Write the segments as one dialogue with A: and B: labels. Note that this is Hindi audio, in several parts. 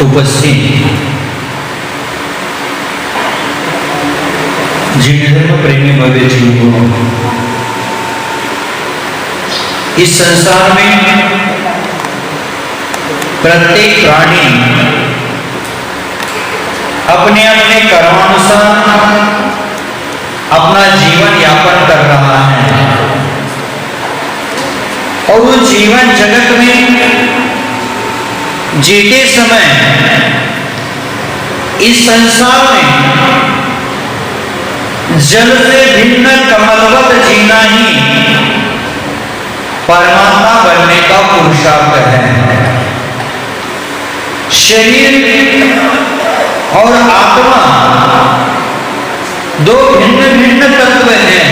A: उपस्थित जिन धर्म प्रेमी भव्य जीवों, इस संसार में प्रत्येक प्राणी अपने अपने कर्मानुसार अपना जीवन यापन कर रहा है और उस जीवन जगत में जीते समय इस संसार में जल से भिन्न कमलवत जीना ही परमात्मा बनने का पुरुषार्थ है। शरीर और आत्मा दो भिन्न भिन्न तत्व हैं।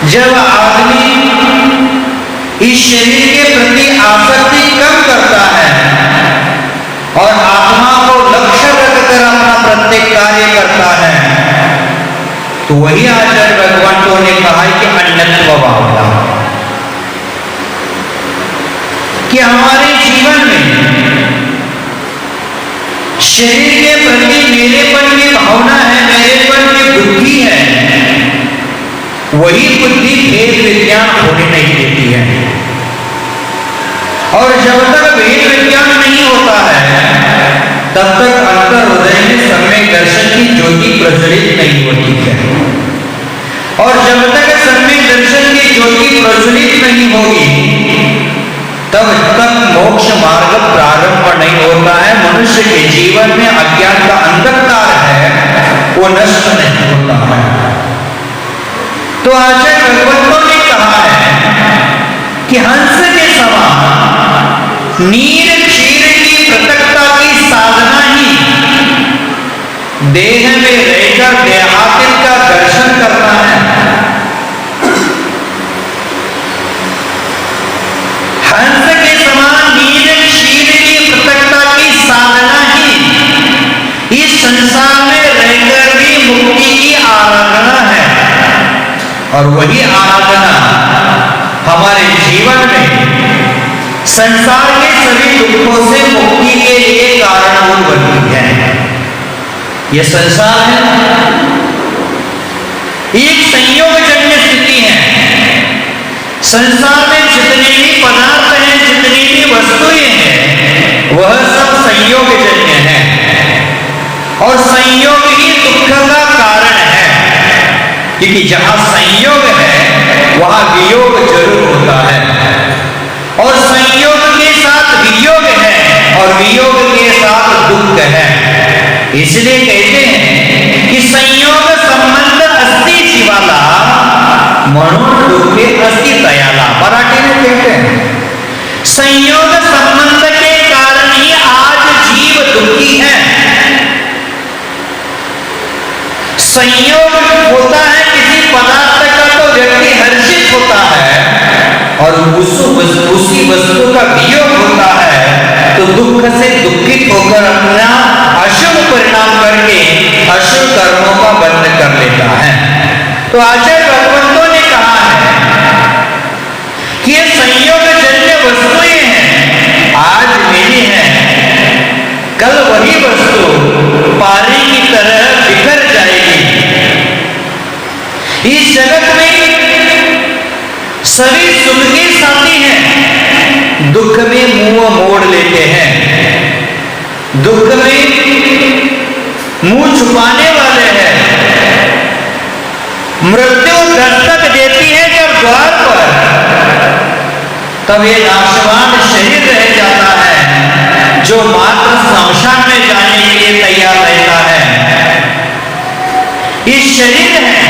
A: जब आदमी इस शरीर के प्रति आसक्ति कम करता है और आत्मा को लक्ष्य रखकर अपना प्रत्येक कार्य करता है, तो वही आचार्य भगवंतों ने कहा कि अन्यत्व भावना, कि हमारे जीवन में शरीर के प्रति मेरेपन की भावना है, मेरेपन की बुद्धि है, वही बुद्धि भेद विज्ञान होने नहीं देती है। और जब तक भेद विज्ञान नहीं होता है तब तक अंतर हृदय में सम्यक दर्शन की ज्योति प्रज्वलित नहीं होती है। और जब तक सम्यक दर्शन की ज्योति प्रज्वलित नहीं होगी तब तक मोक्ष मार्ग प्रारंभ नहीं होता है। मनुष्य के जीवन में अज्ञान का अंधकार है, वो नष्ट नहीं होता है। तो आचार्य भगवंतों ने कहा है कि हंस के समान नीर क्षीर की पृथकता की साधना ही देह में रहकर देहातिल का दर्शन करना है। हंस के समान नीर क्षीर की पृथकता की साधना ही इस संसार में रहकर भी मुक्ति की आराधना है। और वही आराधना हमारे जीवन में संसार के सभी दुखों से मुक्ति के लिए कारणभूत बनती है। यह संसार है एक संयोगजन्य स्थिति है। संसार में जितने भी पदार्थ हैं, जितनी भी वस्तुएं हैं, वह सब संयोगजन्य है और संयोग ही दुख का कारण है। क्योंकि जहां संयोग है वहां वियोग जरूर होता है और संयोग के साथ वियोग है और वियोग के साथ दुख है। इसलिए कहते हैं कि संयोग संबंध अस्ति जीवाला म्हणून दुखे अस्ति दयाला। मराठी में कहते हैं संयोग संबंध के कारण ही आज जीव दुखी है। संयोग होता है किसी पदार्थ का तो व्यक्ति हर्षित होता है और उसी वस्तु का वियोग होता है तो दुख से दुखित होकर अपना अशुभ परिणाम करके अशुभ कर्मों का बंध कर लेता है। तो आचार्य भगवंतों ने कहा है कि ये संयोगजन्य वस्तुएं हैं, आज मिली है, कल वही वस्तु पानी की तरह बिखर जाएगी। इस जगत में सभी सुख के साथी हैं, दुख में मुंह मोड़ लेते हैं, दुख में मुंह छुपाने वाले हैं। मृत्यु दस्तक देती है जब द्वार पर, तब ये नाशवान शरीर रह जाता है जो मात्र शमशान में जाने के लिए तैयार रहता है। इस शरीर है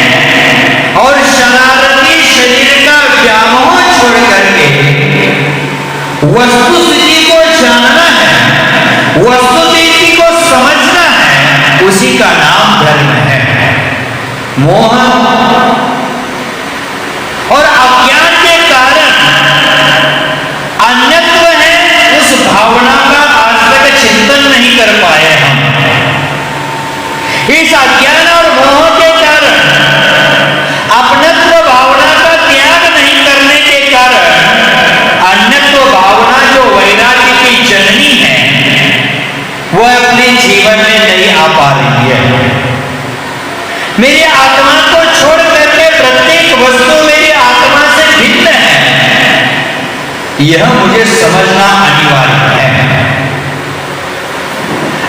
A: और शरारती शरीर का व्यामोह छोड़ करके वस्तुस्थिति को जानना है, वस्तुस्थिति को समझना है, उसी का नाम धर्म है। मोह और अज्ञान के कारण अन्यत्व है, उस भावना का आज तक चिंतन नहीं कर पाए हम। इस अज्ञान और मोह के कारण अपनत्व भावना का त्याग नहीं करने के कारण अन्यत्व भावना जो वैराग्य की यह मुझे समझना अनिवार्य है।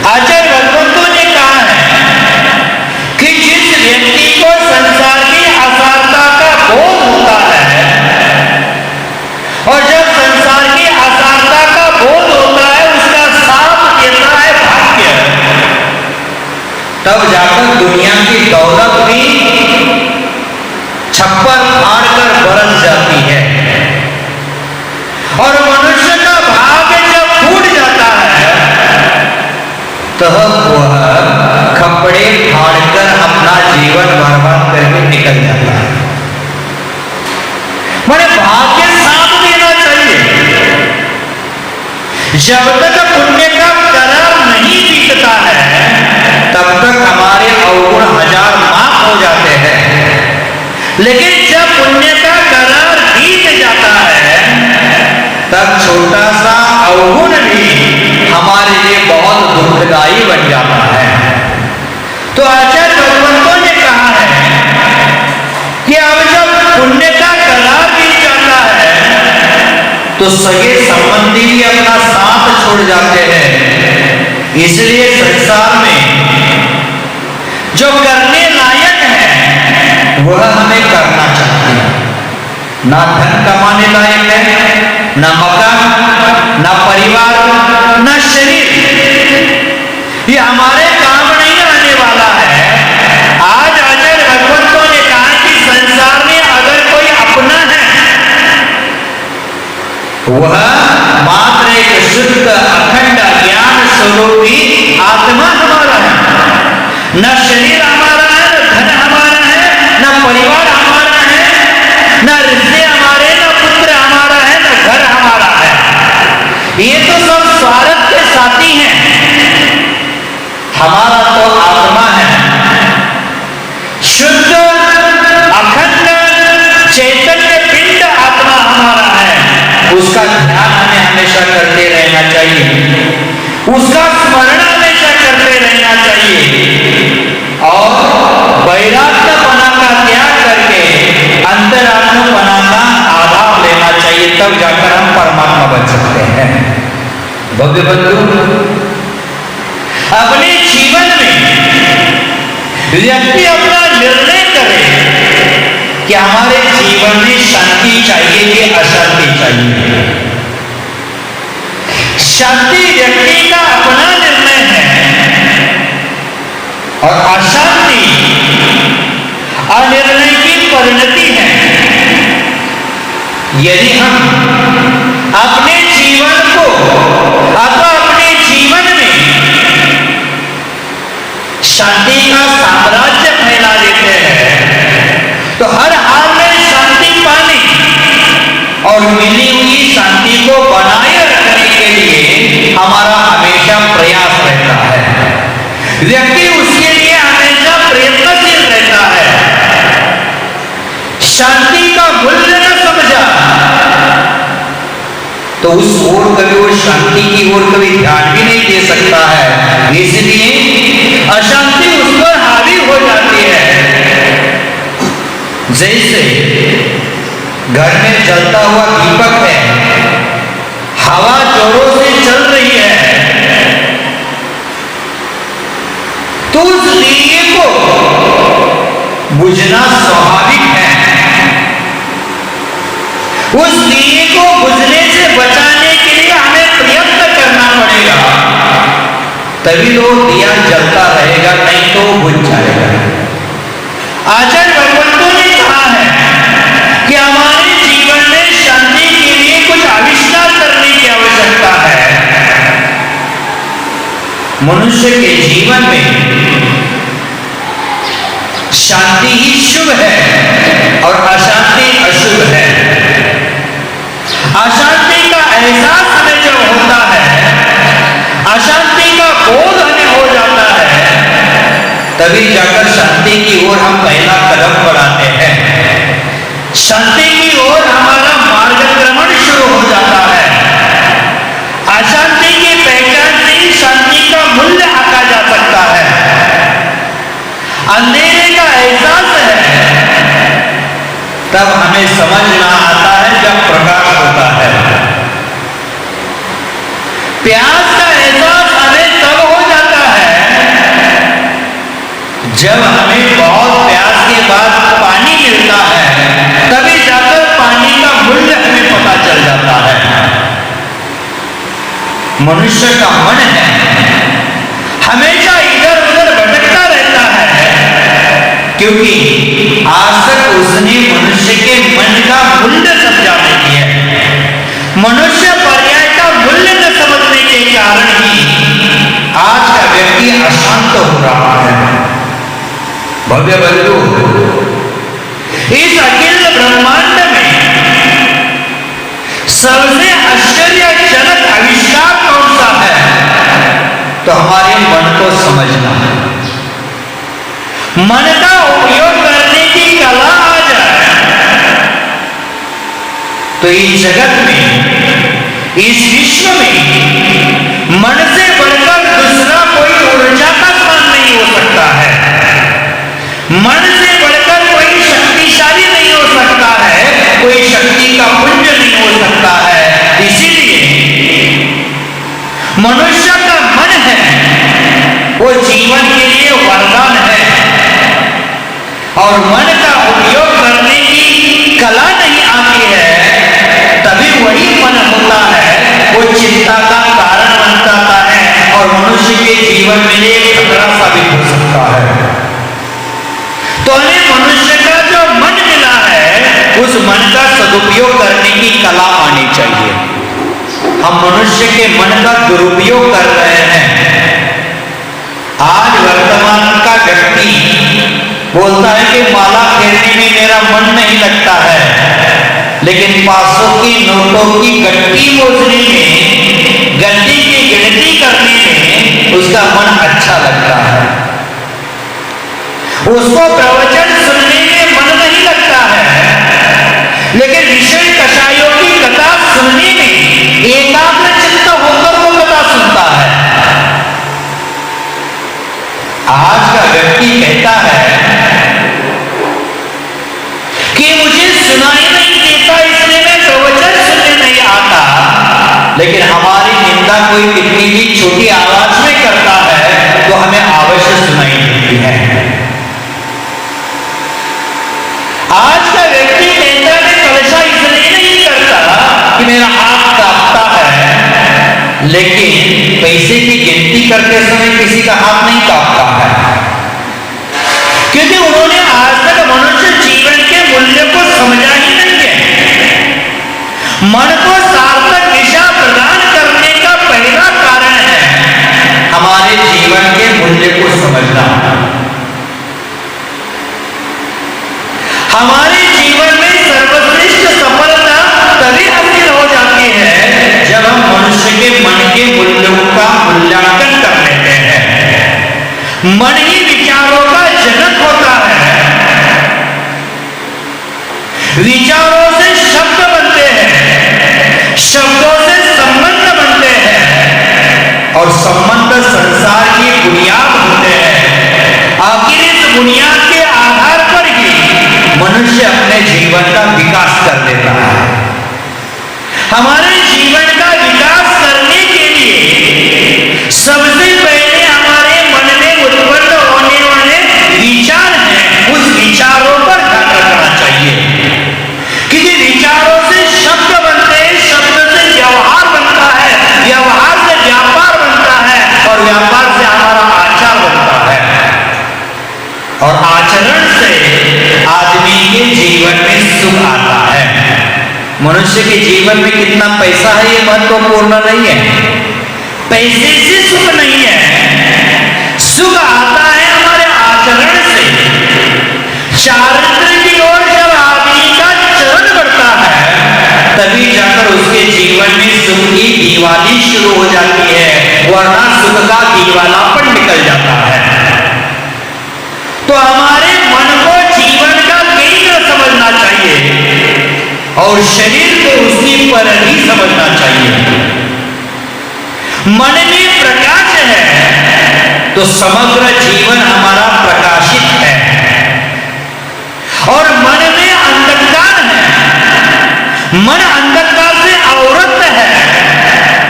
A: आचार्य भगवंतों ने कहा है कि जिस व्यक्ति को संसार की असारता का बोध होता है और जब संसार की असारता का बोध होता है, उसका साथ देता है भाग्य, तब जाकर दुनिया की दौलत भी छप्पर फाड़ कर बरस जाती है। और मनुष्य का भाग्य जब फूट जाता है तब वह कपड़े फाड़कर अपना जीवन बर्बाद करके निकल जाता है। मैंने भाग्य साथ देना चाहिए। जब तक पुण्य का करार नहीं बीतता है तब तक हमारे अवगुण 1000 माफ हो जाते हैं, लेकिन जब पुण्य का करार बीत जाता है तब छोटा सा अवगुण भी हमारे लिए बहुत दुखदाई बन जाता है। तो आचार्य भगवंतों ने कहा है कि अब जब पुण्य का करार बीत जाता है तो सगे संबंधी भी अपना साथ छोड़ जाते हैं। इसलिए संसार में जो करने लायक है वह हमें करना चाहिए। ना धन कमाने लायक है, ना मकान, ना परिवार, ना शरीर, ये हमारे काम नहीं आने वाला है। आज आचार्य भगवंतों ने कहा कि संसार में अगर कोई अपना है वह मात्र एक शुद्ध अखंड ज्ञान स्वरूपी आत्मा हमारा है। न शरीर हमारा है, न धन हमारा है, न परिवार हमारा है, न रिश्ते हमारे, न पुत्र हमारा है, न घर हमारा है। ये तो सब स्वार्थ के साथी हैं। हमारा तो आत्मा है, शुद्ध अखंड चैतन्य पिंड आत्मा हमारा है। उसका ध्यान हमें हमेशा करते रहना चाहिए, उसका स्मरण हमेशा करते रहना चाहिए और वैराग्यपना का त्याग करके अंतरात्मपना का आधार लेना चाहिए। तब जाकर हम परमात्मा बन सकते हैं। भव्य बंधु, अपने जीवन में व्यक्ति अपना निर्णय करे कि हमारे जीवन में शांति चाहिए कि अशांति चाहिए। शांति व्यक्ति का अपना निर्णय है और अशांति अनिर्णय की परिणति है। यदि हम अपने जीवन को अथवा अपने जीवन में शांति का साम्राज्य फैला देते हैं तो हर हाल में शांति पाने और मिली हुई शांति को बनाए रखने के लिए हमारा हमेशा प्रयास रहता है। व्यक्ति उसके लिए हमेशा प्रयत्नशील रहता है। शांति का मूल्य न समझा तो उस ओर कभी वो शांति की ओर कभी ध्यान भी नहीं दे सकता है। इसलिए अशांति उस पर हावी हो जाती है। जैसे घर में जलता हुआ दीपक है, हवा जोरों से चल रही है तो उस दिए को बुझना स्वाभाविक है। उस दिए को बुझने से बचाने के लिए हमें प्रयत्न करना पड़ेगा, तभी वो दिया जलता रहेगा, नहीं तो बुझ जाएगा। आचार्य भगवंतों ने कहा है कि हमारे जीवन में शांति के लिए कुछ आविष्कार करने की आवश्यकता है। मनुष्य के जीवन में शांति ही शुभ है और अशांति अशुभ है। अशांति का एहसास हमें जब होता है, अशांति का बोध हमें हो जाता है, तभी जाकर शांति की ओर हम पहला कदम बढ़ाते हैं। शांति की ओर हमारा मार्गक्रमण शुरू हो जाता है। अशांति की पहचान से ही शांति का मूल्य आंका जा सकता है। अंधेरे का एहसास है तब हमें समझ ना आता है जब प्रकाश होता है। प्यास का एहसास हमें तब हो जाता है जब हमें बहुत प्यास के बाद पानी मिलता है, तभी जाकर पानी का मूल्य हमें पता चल जाता है। मनुष्य का मन है हमेशा इधर उधर भटकता रहता है, क्योंकि आज तक उसने मनुष्य के मन का मूल्य समझा नहीं है। मनुष्य पर्याय का मूल्य न समझने के कारण ही आज का व्यक्ति अशांत हो रहा है। भव्य बंधु, इस अखिल ब्रह्मांड में सबसे आश्चर्यजनक आविष्कार कौन सा है? तो हमारे मन को समझना, मन का उपयोग करने की कला आ जाए तो इस जगत में, इस विश्व में मन से बढ़कर दूसरा कोई ऊर्जा का स्थान नहीं हो सकता है। मन से बढ़कर कोई शक्तिशाली नहीं हो सकता है, कोई शक्ति का पुंज नहीं हो सकता है। इसीलिए मनुष्य का मन है वो जीवन के लिए वरदान है, और मन का उपयोग करने की कला नहीं आती है, तभी वही मन होता है वो चिंता का कारण बन जाता है और मनुष्य के जीवन में एक खतरा साबित हो सकता है। तो हमें मनुष्य का जो मन मिला है उस मन का सदुपयोग करने की कला आनी चाहिए। हम मनुष्य के मन का दुरुपयोग कर रहे हैं। आज वर्तमान का व्यक्ति बोलता है कि माला फेरने में मेरा मन नहीं लगता है, लेकिन 500 की नोटों की गट्टी मोजने में, गट्टी की गिनती करने में उसका मन अच्छा लगता है। उसको प्रवचन सुनने में मन नहीं लगता है, लेकिन विषय कषायों की कथा सुनने में एकाग्र चित्त होकर वो कथा सुनता है। आज का व्यक्ति कहता है कि मुझे सुनाई नहीं देता इसलिए मैं प्रवचन सुनने नहीं आता, लेकिन हमारी निंदा कोई कितनी भी छोटी आवाज में करता है तो हमें अवश्य सुनाई देती है। आज का व्यक्ति कहता है कलशा इसलिए नहीं करता कि मेरा हाथ कांपता है, लेकिन पैसे की गिनती करते समय किसी का हाथ नहीं कांपता है, क्योंकि उन्होंने आज तक मनुष्य जीवन के मूल्य को समझा ही नहीं है। मन को सार्थक दिशा प्रदान करने का पहला कारण है हमारे जीवन के मूल्य को समझना। हमारे जीवन में सर्वश्रेष्ठ सफलता तभी हासिल हो जाती है जब हम मनुष्य के मन के मूल्यों का मूल्यांकन कर लेते हैं। मन ही विचारों का जनक होता है। विचारों से शब्द बनते हैं, शब्दों से संबंध बनते हैं, और संबंध संसार की बुनियाद होते हैं। आखिर इस बुनियाद के आधार पर ही मनुष्य अपने जीवन का विकास कर लेता है। हमारे जीवन का विकास करने के लिए सबसे पहले हमारे मन में उत्पन्न होने वाले विचार हैं, उस विचारों पर ध्यान रखना चाहिए, क्योंकि विचारों से शब्द बनते हैं, शब्द से व्यवहार बनता है, व्यवहार से व्यापार बनता है, और व्यापार से हमारा आचार बनता है, और आचरण से आदमी के जीवन में सुख आता है। मनुष्य के जीवन में कितना पैसा है ये महत्वपूर्ण नहीं है, पैसे से सुख नहीं है। सुख आता है हमारे आचरण से। चारित्र की ओर जब आदमी का चरण बढ़ता है तभी जाकर उसके जीवन में सुख की दीवाली शुरू हो जाती है, वरना सुख का दीवालापन निकल जाता है। तो हमारे मन को जीवन का केंद्र समझना चाहिए और शरीर को उसी पर ही समझना चाहिए। मन में प्रकाश है तो समग्र जीवन हमारा प्रकाशित है, और मन में अंधकार है, मन अंधकार से आवृत है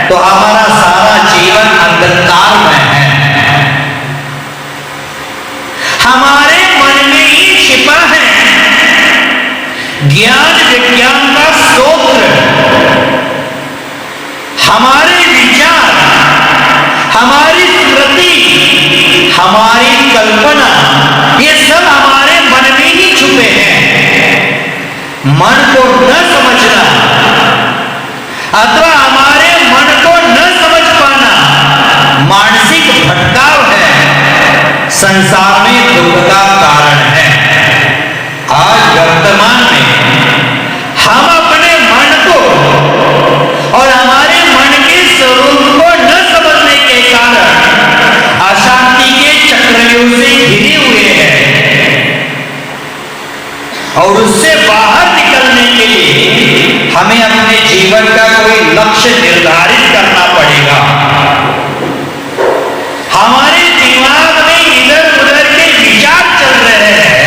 A: तो हमारा सारा ज्ञान विज्ञान का स्तोत्र, हमारे विचार, हमारी स्मृति, हमारी कल्पना, ये सब हमारे मन में ही छुपे हैं। मन को न समझना अथवा हमारे मन को न समझ पाना मानसिक भटकाव है, संसार में दुख का कारण है। आज वर्तमान में हम अपने मन को और हमारे मन के स्वरूप को न समझने के कारण अशांति के चक्रव्यूह से घिरे हुए हैं और उससे बाहर निकलने के लिए हमें अपने जीवन का कोई लक्ष्य निर्धारित करना पड़ेगा। हमारे दिमाग में इधर उधर के विचार चल रहे हैं,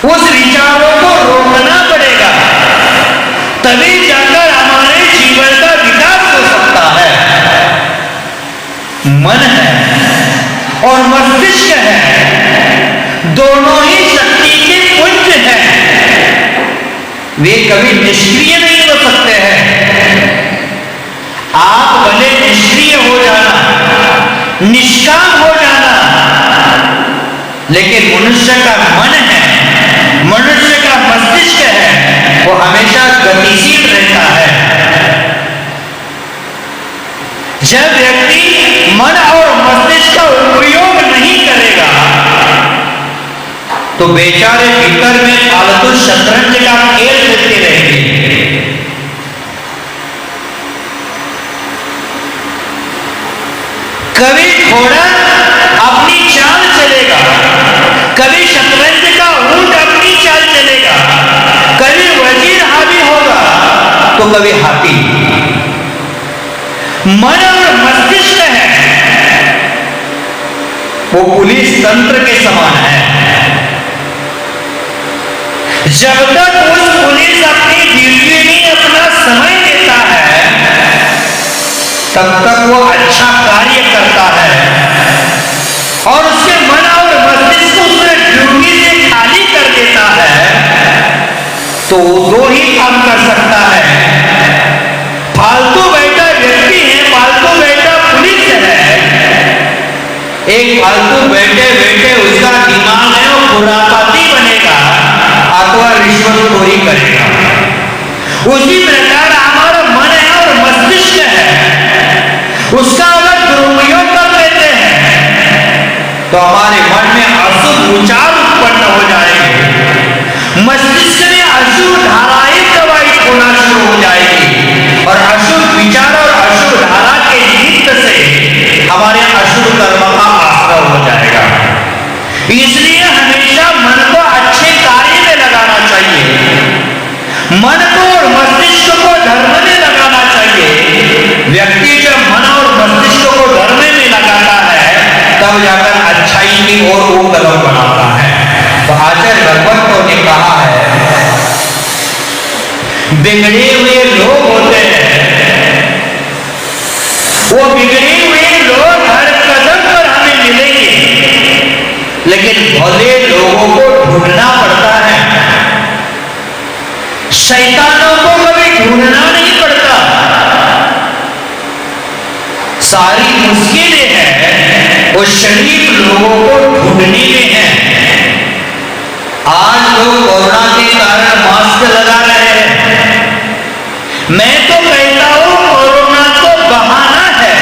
A: उस विचारों को रोकना पड़ेगा, तभी जाकर हमारे जीवन का विकास हो सकता है। मन है और मस्तिष्क है, दोनों ही शक्ति के पुंज हैं। वे कभी निष्क्रिय नहीं हो सकते हैं। आप भले निष्क्रिय हो जाना, निष्काम हो जाना, लेकिन मनुष्य का मन है, मनुष्य का मस्तिष्क है, वो हमेशा गतिशील रहता है। जब व्यक्ति मन और मस्तिष्क का उपयोग नहीं करेगा तो बेचारे भीतर में फालतू शतरंज का खेल खेलते रहेंगे। कभी घोड़ा अपनी चाल चलेगा, कभी शतरंज का ऊंट अपनी चाल चलेगा, कभी वजीर हावी होगा तो कभी हाथी। मन और मस्तिष्क है वो पुलिस तंत्र के समान है। जब तक उस पुलिस अपनी ड्यूटी में अपना समय देता है तब तक वो अच्छा कार्य करता है और उसके मन और मस्तिष्क को उसने ड्यूटी से खाली कर देता है तो दो ही काम कर सकता है। फालतू बैठा व्यक्ति है, फालतू बैठा पुलिस है। एक फालतू बैठे बैठे उसका दिमाग है वो खुरापाती बनेगा अथवा रिश्वतखोरी करेगा। उसी प्रकार हमारा मन है और मस्तिष्क है, उसका अगर दुरुपयोग कर लेते हैं तो हमारे मन में अशुभ विचार उत्पन्न हो जाएंगे, मस्तिष्क में अशुभ धाराएं प्रवाहित होना शुरू हो जाएगी और अशुभ विचार और अशुभ धारा के निमित्त से हमारे अशुभ कर्म का आश्रय हो जाएगा। इसलिए हमेशा मन को अच्छे कार्य में लगाना चाहिए, मन को और मस्तिष्क को धर्म में लगाना चाहिए। व्यक्ति जब मन और मस्तिष्क को धर्म में लगाता है तब जाकर अच्छाई की ओर वो कदम बढ़ाता है। तो आचार्य भगवत ने कहा है बिगड़े हुए लोग होते हैं, वो बिगड़े हुए लोग हर कदम पर हमें मिलेंगे, लेकिन भले लोगों को ढूंढना पड़ता है। शैतानों को कभी ढूंढना नहीं पड़ता। सारी मुश्किलें हैं वो शरीफ लोगों को ढूंढने में है। आज लोग कोरोना के कारण मास्क लगा रहे हैं। मैं तो कहता हूं कोरोना तो बहाना है।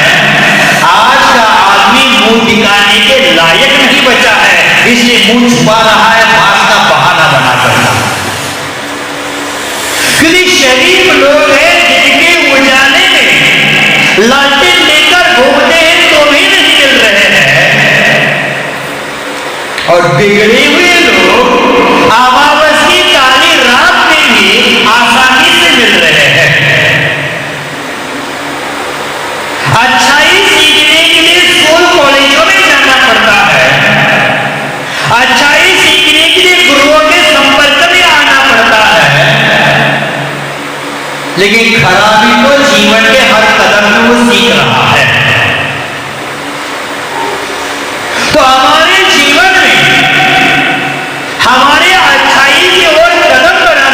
A: आज का आदमी मुंह दिखाने के लायक नहीं बचा है, इसलिए मुंह छुपा रहा है, मास्क का बहाना बना करता। क्योंकि शरीफ लोग हैं जिनके उजाले में लालटेन लेकर घूमते हैं तो भी नहीं मिल रहे हैं, और बिगड़े हुए लोग अमावस की काली रात में भी आसानी से मिल रहे हैं। अच्छाई सीखने के लिए स्कूल कॉलेजों में जाना पड़ता है, अच्छाई सीखने के लिए गुरुओं के संपर्क में आना पड़ता है, लेकिन खराबी तो जीवन के हर कदम में वो सीख रहा है। तो हमारे जीवन में हमारे अच्छाई की ओर कदम बढ़ाने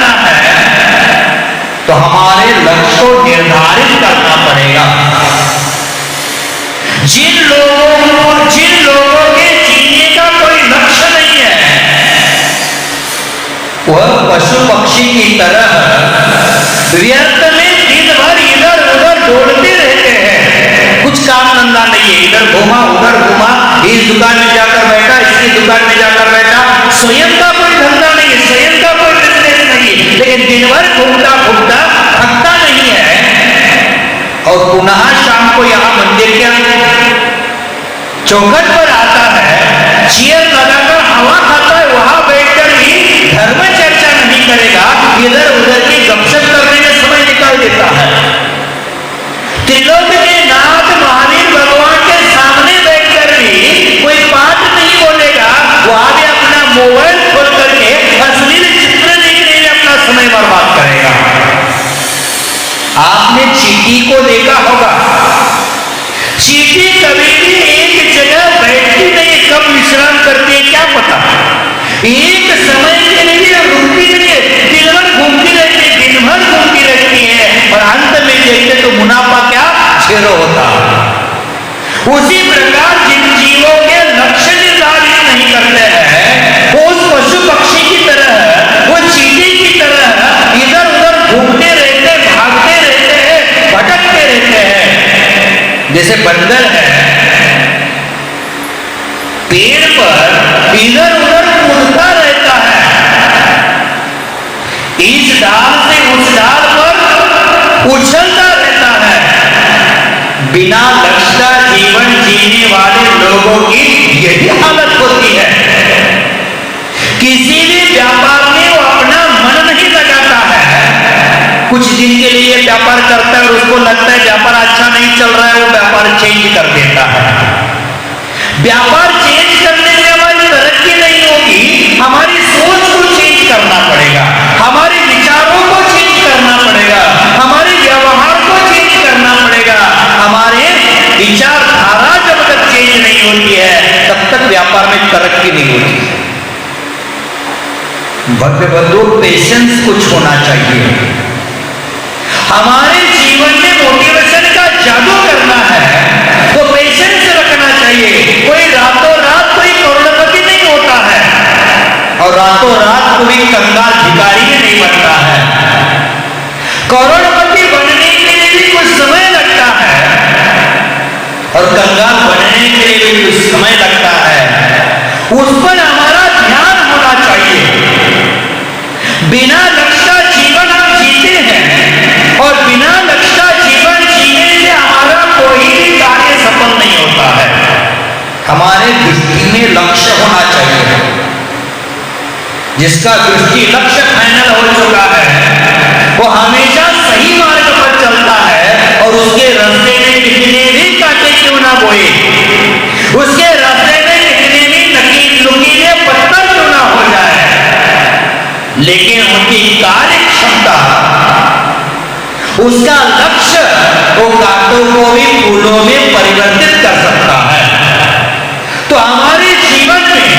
A: निर्धारित करना पड़ेगा। जिन लोगों के जीने का कोई लक्ष्य नहीं है, वह पशु पक्षी की तरह व्यर्थ में दिन भर इधर उधर दौड़ते रहते हैं। कुछ काम धंधा नहीं है, इधर घूमा उधर घूमा, इस दुकान में जाकर बैठा, इसकी दुकान में जाकर बैठा, स्वयं का कोई धंधा नहीं है, स्वयं का कोई बिजनेस नहीं, लेकिन दिन भर घूमता घूमता थकता नहीं है। और पुनः शाम को यहाँ मंदिर के चौखट पर आता है, चेयर लगाकर हवा खाता है, वहां बैठकर भी धर्म चर्चा नहीं करेगा, इधर उधर की गपशप करने में समय निकाल देता है। त्रिलोक के नाथ महावीर भगवान के सामने बैठकर भी कोई बात नहीं बोलेगा, वहां भी अपना मोबाइल खोल करके अश्लील चित्र देखने में अपना समय बर्बाद करेगा। आपने चींटी को देखा होगा, चींटी कभी भी एक जगह बैठती नहीं, कब विश्राम करती है क्या पता, एक समय के लिए रुकती नहीं है, दिन भर घूमती रहती है, दिन भर घूमती रहती है, और अंत में देखते तो मुनाफा क्या, जीरो होता। उसी प्रकार जिन जीवों के लक्ष्य निर्धारित नहीं करते हैं, वो उस पशु पक्षी की तरह, वो चींटी की तरह इधर उधर घूमते रहते, भागते रहते हैं, भटकते रहते हैं। जैसे बंदर है, पेड़ पर इधर उधर कूदता रहता है, इस डाल से उस डाल पर उछलता रहता है। बिना लक्ष्य का जीवन जीने वाले लोगों की यही हालत होती है। किसी भी व्यापार में वो अपना मन नहीं लगाता है, कुछ दिन के लिए व्यापार करता है और उसको लगता है व्यापार अच्छा नहीं चल रहा है, वो व्यापार चेंज कर देता है। व्यापार चेंज करने से हमारी तरक्की नहीं होगी, हमारी सोच को चेंज करना पड़ेगा, हमारे विचारों को चेंज करना पड़ेगा, हमारे व्यवहार को चेंज करना पड़ेगा। हमारे विचारधारा जब तक चेंज नहीं होती है, तब तक व्यापार में तरक्की नहीं होती। भव्य बंधु, पेशेंस कुछ होना चाहिए। हमारे जीवन में मोटिवेशन का जादू करना है तो पेशेंस रखना चाहिए। कोई रातों रात कोई करोड़पति नहीं होता है, और रातों रात कोई कंगाल भिखारी नहीं बनता है। करोड़पति बनने के लिए भी कुछ समय लगता है, और कंगाल बनने के लिए भी कुछ समय लगता है। उस पर हमारा ध्यान होना चाहिए। बिना लक्ष्य का जीवन हम जीते हैं, और बिना लक्ष्य का जीवन जीने से हमारा कोई भी कार्य सफल नहीं होता है। हमारे दृष्टि में लक्ष्य होना चाहिए। जिसका दृष्टि लक्ष्य फाइनल हो चुका है, वो हमेशा सही मार्ग पर चलता है, और उसके रास्ते में कितने भी कांटे क्यों ना बोए, उसके रास्ते में कितने भी नुकीले पत्थर क्यों ना हो जाए, लेकिन उनकी कार्य क्षमता, उसका लक्ष्य वो कांटों को भी फूलों में परिवर्तित कर सकता है। तो हमारे जीवन में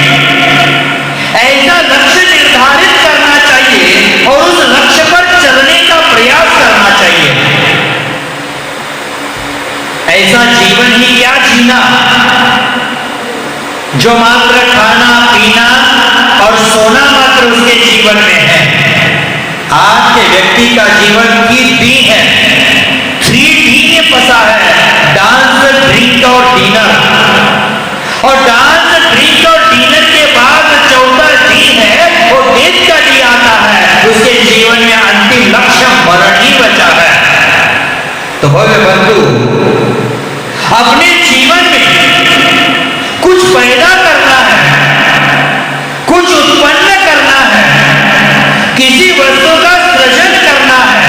A: ऐसा लक्ष्य निर्धारित करना चाहिए, और उस लक्ष्य पर चलने का प्रयास करना चाहिए। ऐसा जीवन ही क्या जीना जो मात्र खाना पीना और सोना मात्र उसके जीवन में है। आज के व्यक्ति का जीवन 3D है, 3D में फंसा है, डांस, ड्रिंक और डिनर। और डांस, ड्रिंक और डिनर के बाद चौथा डी है, वो डेथ का डी आता है। उसके जीवन में अंतिम लक्ष्य मरण ही बचा है। तो भव्य बंधु, अपने जीवन में कुछ पैदा करना है, कुछ उत्पन्न करना है, किसी वस्तु का सृजन करना है,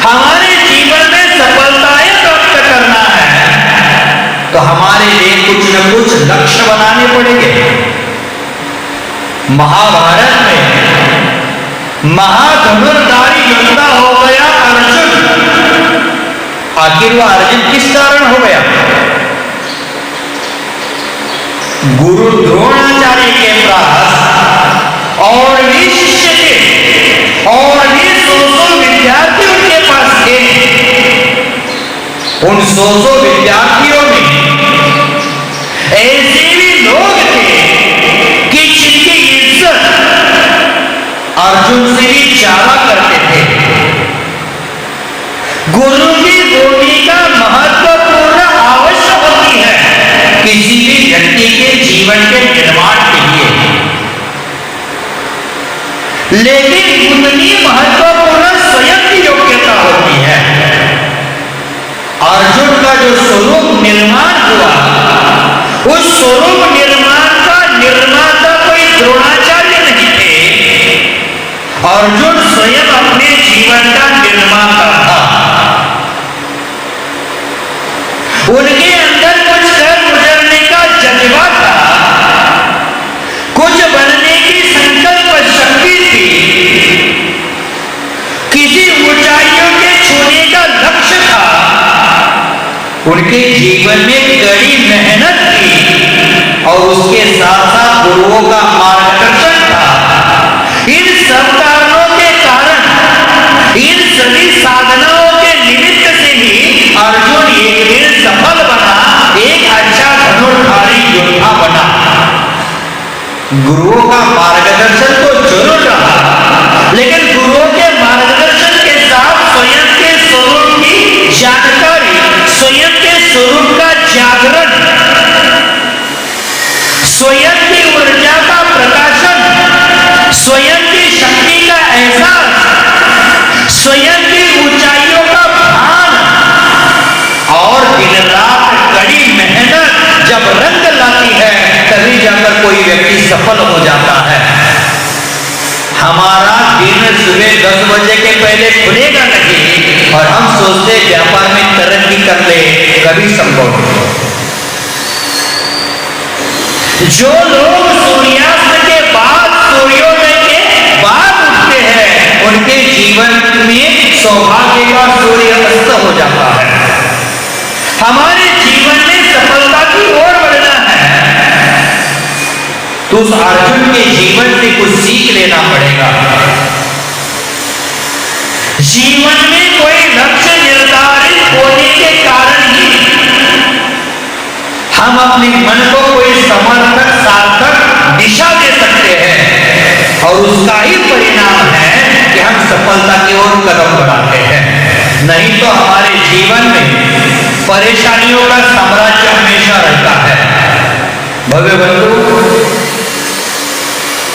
A: हमारे जीवन में सफलताएं प्राप्त करना है, तो हमारे लिए कुछ न कुछ लक्ष्य बनाने पड़ेंगे। महाभारत में महाधनुर्धारी योद्धा हो गया अर्जुन। आखिर वह अर्जुन किस कारण हो गया? गुरु द्रोणाचार्य के पास और भी शिष्य थे, और भी 100 विद्यार्थी उनके पास थे, उन 100 विद्यार्थियों में ऐसे भी लोग थे कि जिनकी इज्जत अर्जुन से भी ज्यादा करते थे। गुरु की भूमिका महत्वपूर्ण आवश्यक होती है किसी भी व्यक्ति के जीवन के निर्माण के लिए, लेकिन उतनी महत्वपूर्ण स्वयं की योग्यता होती है। अर्जुन का जो स्वरूप निर्माण हुआ, उस स्वरूप निर्माण का निर्माता कोई द्रोणाचार्य नहीं थे, अर्जुन स्वयं अपने जीवन का निर्माता था। उनके अंदर कुछ कर गुजरने का जज्बा था, कुछ बनने की संकल्प शक्ति थी, किसी ऊंचाइयों के छूने का लक्ष्य था। उनके जीवन में कड़ी मेहनत थी और उसके साथ साथ गुरुओं का मार्गदर्शन था। इन सब कारणों के कारण, इन सभी साधनाओं के निमित्त से ही अर्जुन एक दिन सफल बना, एक अच्छा धनुर्धारी योद्धा बना। गुरुओं का मार्गदर्शन तो जरूर रहा, लेकिन गुरुओं के मार्गदर्शन के साथ स्वयं के स्वरूप की जानकारी, स्वयं के स्वरूप का जागरण, स्वयं की ऊर्जा का प्रकाशन, स्वयं की शक्ति का एहसास, स्वयं की ऊंचाइयों का भान और दिन रात कड़ी मेहनत जब रंग लाती है, तभी जाकर कोई व्यक्ति सफल हो जाता है। हमारा दिन सुबह 10 बजे के पहले खुलेगा नहीं और हम सोचते व्यापार में तरक्की कर ले, कभी संभव नहीं। जो लोग सूर्यास्त के बाद, सूर्योदय के बाद उठते हैं, उनके जीवन में सौभाग्य का सूर्य अस्त हो जाता है। हमारे जीवन में सफलता की ओर बढ़ना है तो उस अर्जुन के जीवन से कुछ सीख लेना पड़ेगा। जीवन में कोई लक्ष्य निर्धारित होने के कारण ही हम अपने मन को कोई समर्थक, सार्थक दिशा दे सकते हैं और उसका ही परिणाम है कि हम सफलता की ओर कदम बढ़ाते हैं। नहीं तो हमारे जीवन में परेशानियों का साम्राज्य हमेशा रहता है। भव्य बंधु,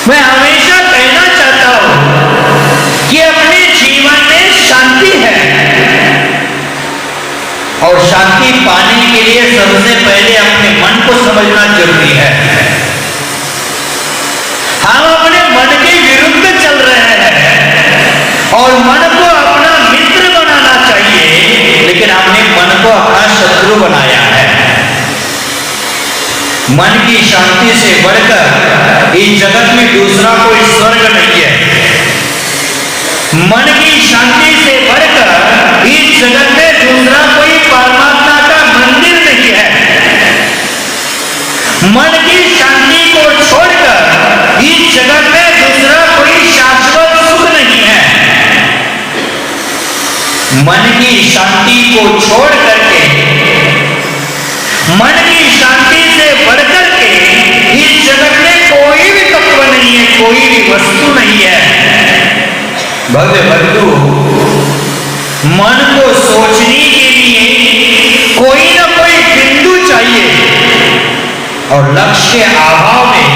A: मैं हमेशा कहना चाहता हूं कि अपने जीवन में शांति है और शांति पाने के लिए सबसे पहले अपने मन को समझना जरूरी है। हम अपने मन के विरुद्ध चल रहे हैं और मन को अपना मित्र बनाना चाहिए, लेकिन हमने मन को अपना शत्रु बनाया है। मन की शांति से बढ़कर इस जगत में दूसरा कोई स्वर्ग नहीं है। मन की शांति से बढ़कर इस जगत में दूसरा कोई परमात्मा का मंदिर नहीं है। मन की शांति को छोड़कर इस जगत में दूसरा कोई शाश्वत सुख नहीं है। मन की शांति को छोड़ करके, मन की शांति से बढ़कर के इस जगत में कोई भी तत्व नहीं है, कोई भी वस्तु नहीं है। भव्य बंधु, मन को सोचने के लिए कोई ना कोई बिंदु चाहिए और लक्ष्य के अभाव में,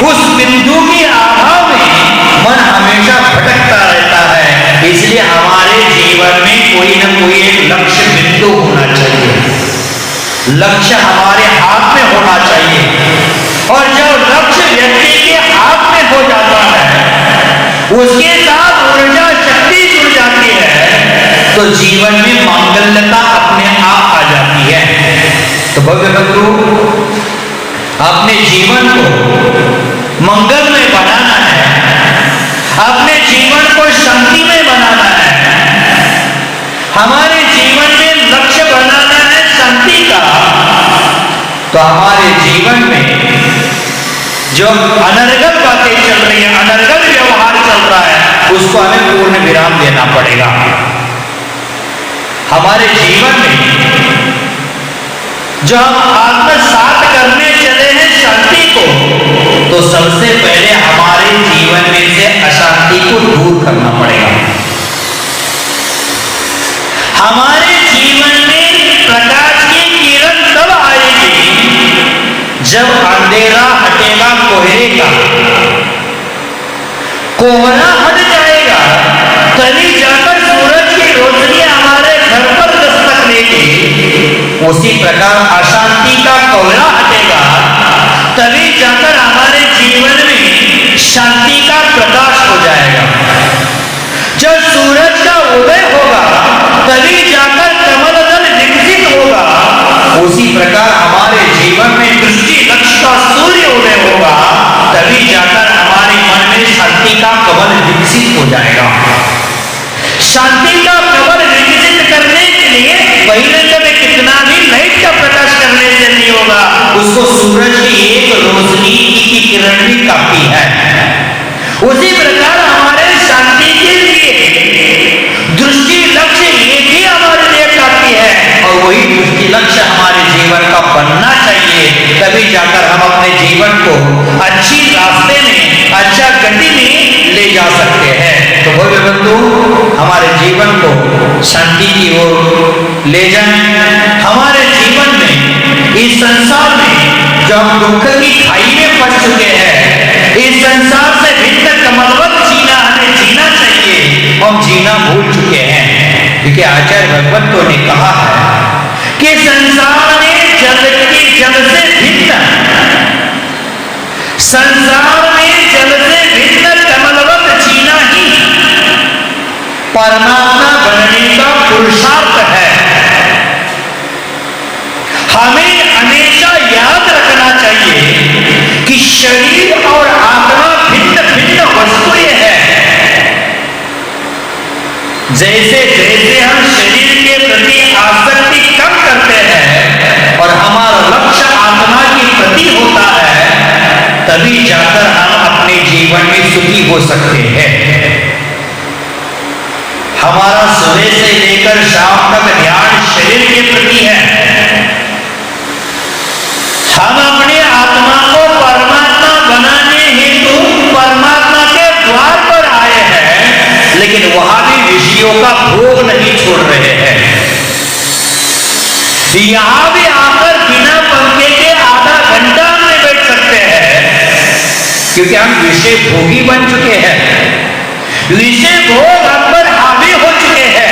A: उस बिंदु के अभाव में मन हमेशा भटकता रहता है। इसलिए हमारे जीवन में कोई ना कोई एक लक्ष्य बिंदु होना चाहिए, लक्ष्य हमारे हाथ में होना चाहिए। और जब लक्ष्य व्यक्ति के हाथ में हो जाता है, उसके साथ ऊर्जा शक्ति जुड़ जाती है, तो जीवन में मांगल्यता अपने आप आ जाती है। तो भव्य बंधु, अपने जीवन को मंगलमय बनाना है, अपने जीवन को शांतिमय बनाना है, हमारे जीवन में लक्ष्य बनाना है शांति का। तो हमारे जीवन में जो अनर्गल बातें चल रही है, अनर्गल व्यवहार चल रहा है, उसको हमें पूर्ण विराम देना पड़ेगा। हमारे जीवन में जो हम आत्मसात करने चले हैं शांति को, तो सबसे पहले हमारे जीवन में से अशांति को दूर करना पड़ेगा। हमारे जीवन में प्रकाश की किरण तब आएगी जब अंधेरा हटेगा, कोहरे का कोहरा हट जाएगा, तभी जाकर सूरज की रोशनी हमारे घर पर दस्तक देगी। उसी प्रकार अशांति का कोहरा हटेगा, तभी जाकर हमारे जीवन में शांति का प्रकाश हो जाएगा। जब सूरज का उदय होगा, तभी जाकर कमल दल विकसित होगा। उसी प्रकार हमारे जीवन में दृष्टि लक्ष्य का सूर्य उदय होगा, तभी जाकर हमारे मन में शांति का कमल विकसित हो जाएगा। शांति का कमल विकसित करने के लिए बहिरंग में कितना भी लाइट का प्रकाश करने से नहीं होगा, उसको सूरज की एक रोशनी की किरण भी काफी है। उसी प्रकार हमारे शांति के लिए दृष्टि लक्ष्य एक ही हमारे लिए काफी है, और वही दृष्टि लक्ष्य हमारे जीवन का बनना चाहिए, तभी जाकर हम अपने जीवन को अच्छी रास्ते में, अच्छा गति में ले जा सकते हैं। तो भव्य बंधु, हमारे जीवन को शांति की ओर ले जाएं। हमारे जीवन में, इस संसार में जो हम दुख की खाई में फंस चुके हैं, इस संसार से भिन्न कमलवत जीना हमें जीना चाहिए, हम जीना भूल चुके हैं। क्योंकि आचार्य भगवत ने कहा है कि संसार में जल से भिन्न, संसार में जल से भिन्न कमलवत जीना ही परमात्मा बनने का पुरुषार्थ है। हमें हमेशा याद रखना चाहिए कि शरीर और आत्मा भिन्न भिन्न वस्तुएं हैं। जैसे जैसे हम शरीर के प्रति आसक्ति कम करते हैं और हमारा लक्ष्य आत्मा के प्रति होता है, तभी जाकर हम अपने जीवन में सुखी हो सकते हैं। हमारा सुबह से लेकर शाम तक ध्यान शरीर के प्रति है। हम अपने आत्मा को परमात्मा बनाने हेतु परमात्मा के द्वार पर आए हैं, लेकिन वहां भी विषयों का भोग नहीं छोड़ रहे हैं। यहां भी आकर बिना पंखे के आधा घंटा में बैठ सकते हैं, क्योंकि हम विषय भोगी बन चुके हैं। विषय भोग हम पर हावी हो चुके हैं।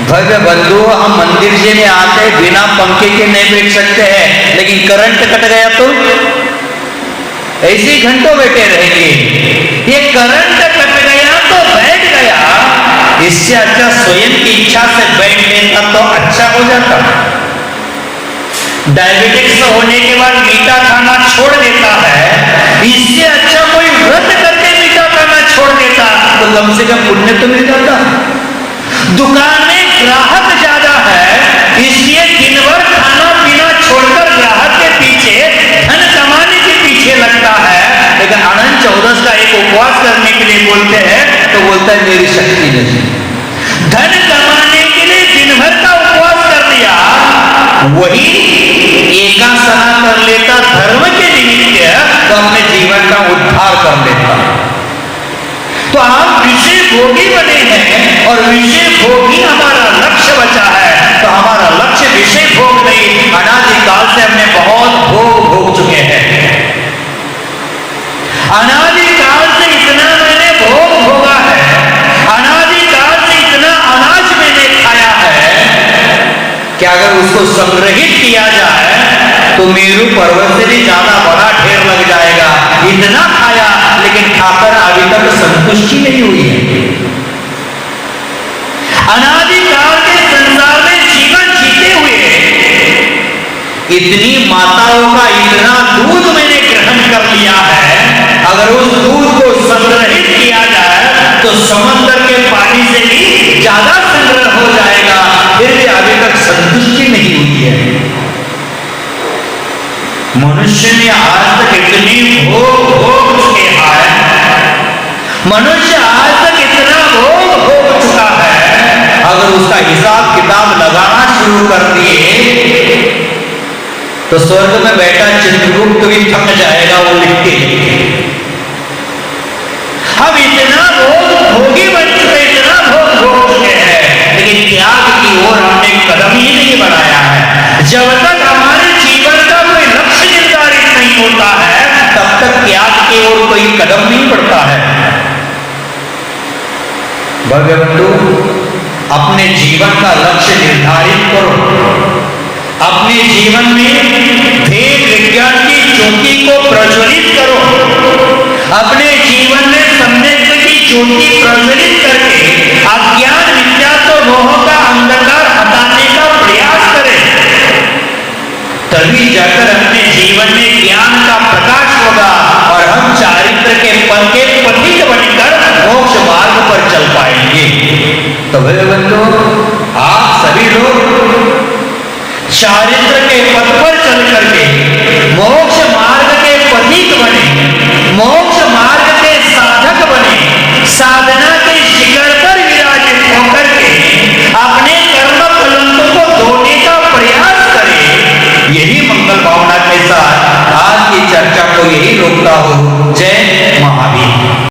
A: भव्य बंधु, हम मंदिर जी में आते बिना पंखे के नहीं बैठ सकते हैं, लेकिन करंट कट गया तो ऐसे ही घंटों बैठे रहेंगे। ये करंट कट गया तो बैठ गया, इससे अच्छा स्वयं की इच्छा से बैठ लेता तो अच्छा हो जाता। डायबिटिक्स होने के बाद मीठा खाना छोड़ देता है, इससे अच्छा कोई व्रत करके मीठा खाना छोड़ देता तो कम से कम पुण्य तो मिल जाता। दुकान में ग्राहक ज्यादा है, इसलिए दिन भर खाना पीना छोड़कर ग्राहक के पीछे, धन कमाने के पीछे लगता है। लेकिन अनंत चौदस का एक उपवास करने के लिए बोलते हैं तो बोलता है मेरी शक्ति नहीं। धन कमाने के लिए दिन भर का उपवास कर दिया, वही एकासना कर लेता धर्म के निमित्त तो अपने जीवन का उद्धार कर लेता। तो हम विषय भोगी बने हैं और विषय भोग ही हमारा लक्ष्य बचा है। तो हमारा लक्ष्य विषय भोग नहीं, अनादिकाल से हमने बहुत भोग चुके हैं। अनादिकाल से इतना मैंने भोग भोगा है, अनादिकाल से इतना अनाज मैंने खाया है कि अगर उसको संग्रहित किया जाए तो मेरू पर्वत से भी ज्यादा बड़ा ढेर लग जाएगा। इतना खाया, लेकिन खाकर अभी तक संतुष्टि नहीं हुई है। अनादिकाल के संसार में जीवन जीते हुए इतनी माताओं का इतना दूध मैंने ग्रहण कर लिया है, अगर उस दूध को संग्रहित किया जाए तो समंदर के पानी से भी ज्यादा संग्रह हो जाएगा, फिर भी अभी तक संतुष्टि नहीं हुई है। मनुष्य ने आज तक इतनी भोग चुके हैं, मनुष्य आज तक इतना भोग चुका है, अगर उसका हिसाब किताब लगाना शुरू कर दिए तो स्वर्ग में बैठा चित्रगुप्त भी थक जाएगा वो लिख के। हम इतना भोगी बन चुके, इतना भोग चुके हैं, लेकिन त्याग की ओर हमने कदम ही नहीं बढ़ाया है। जब तक हमारे जीवन का कोई लक्ष्य निर्धारित नहीं होता है, तब तक त्याग की ओर कोई कदम नहीं बढ़ता है। भगवंतु, अपने जीवन का लक्ष्य निर्धारित करो। अपने जीवन में वेद विज्ञान की ज्योति को प्रज्वलित करो। अपने जीवन में सम्यक की ज्योति प्रज्वलित करके अज्ञान विद्या तो मोह का अंधकार हटाने का प्रयास करें। तभी जाकर अपने जीवन में ज्ञान का प्रकाश होगा और हम चारित्र के पथ के पथिक बनकर मोक्ष मार्ग पर चल पाएंगे। तो भगवंतो, आप सभी लोग चारित्र के पथ पर चल करके मोक्ष मार्ग के पथिक बने, मोक्ष मार्ग के साधक बने, साधना के शिखर पर विराजित होकर के अपने कर्म कलंकों को धोने का प्रयास करें। यही मंगल भावना के साथ आज की चर्चा को यही रोकता हूं।